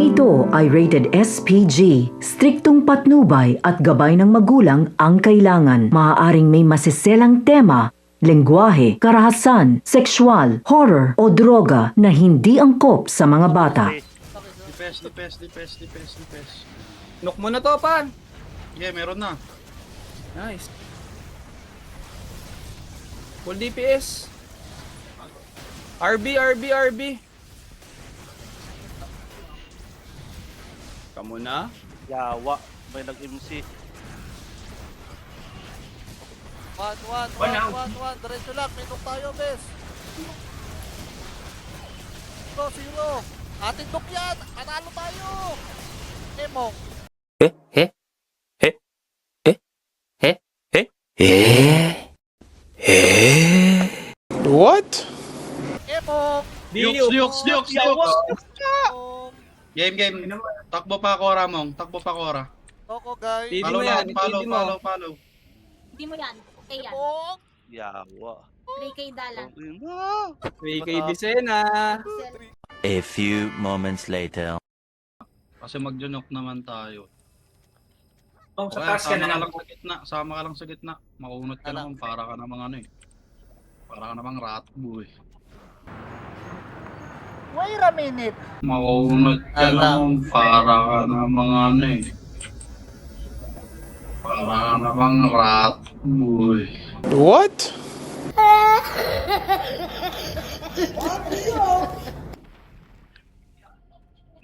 Ito ay rated SPG. Striktong patnubay at gabay ng magulang ang kailangan. Maaaring may masiselang tema, lengguwahe, karahasan, sexual, horror o droga na hindi angkop sa mga bata. Dipes. Knock mo na to, pan. Yeah, meron na. Nice. Full DPS. RB. Kamu na? Yawa, may nag-MC. One. Diretso lang, minok tayo, bes. 0-0. Ating dok yan. Panalo tayo. Emong. What? Emong. Diyoks. Emong. Game. Takbo pa ako, Ramong. Takbo pa ako, Ra. Toko, guys. Hindi Follow mo lang, yan, follow. Hindi mo yan. Okay yan. Emong. Yawa. 3K dalang. 3K Disena. A few moments later. Kasi mag-junok naman tayo. Oh, sa Okay, taas ka na lang. Sama ka lang sa gitna. Makunot ka naman, para ka namang ano eh. Para ka namang ratbo eh. Wait a minute. Makunot ka naman, para ka namang ano eh. Para ka namang ratbo eh. What?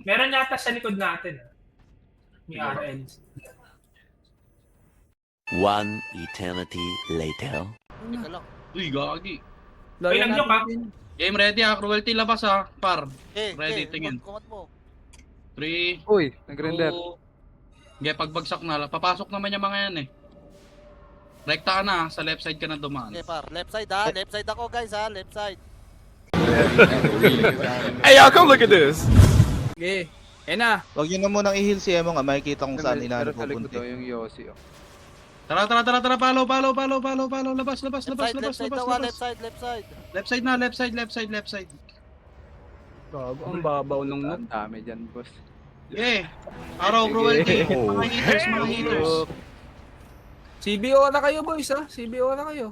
Meron yata sa likod natin. May RL. One eternity later. Teka lang. Uy, gagi. Uy, nag-joke ha? Game ready ah, cruelty labas ah, par. Okay, Ready, tingin. Kumat mo. 3, Uy, nag-render. 2, okay, pagbagsak na, papasok naman yung mga yan eh. Rekta ka na, sa left side ka na dumaan. Okay, par. Left side ha. Left side ako, guys ha. Left side. Hey y'all, come look at this. Okay. Na. Wag yun na munang i-heal si Emong, makikita kung saan inaano pupunti. yung Yossi. Tara, follow, labas. Left side daw ha. Left side. Left side. Bago, ang babaw nung nok. Ang dami dyan, boss. Yeah. Araw, cruelty. Mga heaters. CBO na kayo, boys, ha? CBO na kayo.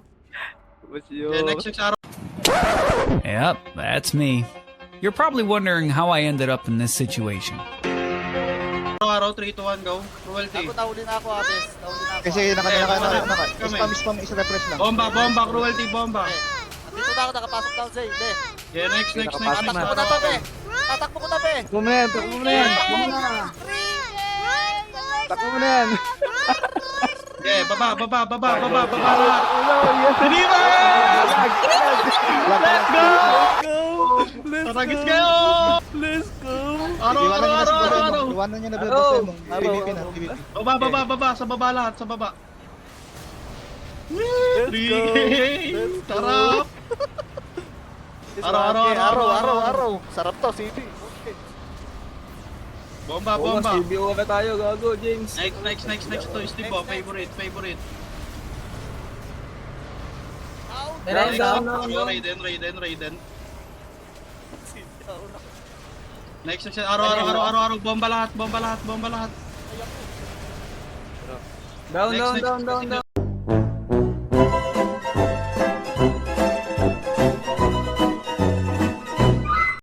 Yeah, next araw. Yep, that's me. You're probably wondering how I ended up in this situation. Araw, 3, 2, 1, go. Cruelty. Ako, nahuli na ako, Abes. Nahuli na ako. Kasi spam, isa-refresh lang. Bomba, cruelty, bomba. Dito na ako, nakapasok down sa hindi. Yeah, next. Tatakbo ko na to, be. Tatakbo ko na, be. Takbo mo na yan. Takbo mo na yan. Yeah, baba lahat. Deliver! Let's go! Taragis kayo! Let's go! Araw. Iwanan niya na bebo sa Emong. PvP na, PvP. Baba, sa baba lahat, sa baba. 3K! Sarap! Araw. Sarap to, CD. Bomba. CBO na tayo, gago, James. Next to Steve, favorite. Raiden. Next, araw, bomba lahat. Down.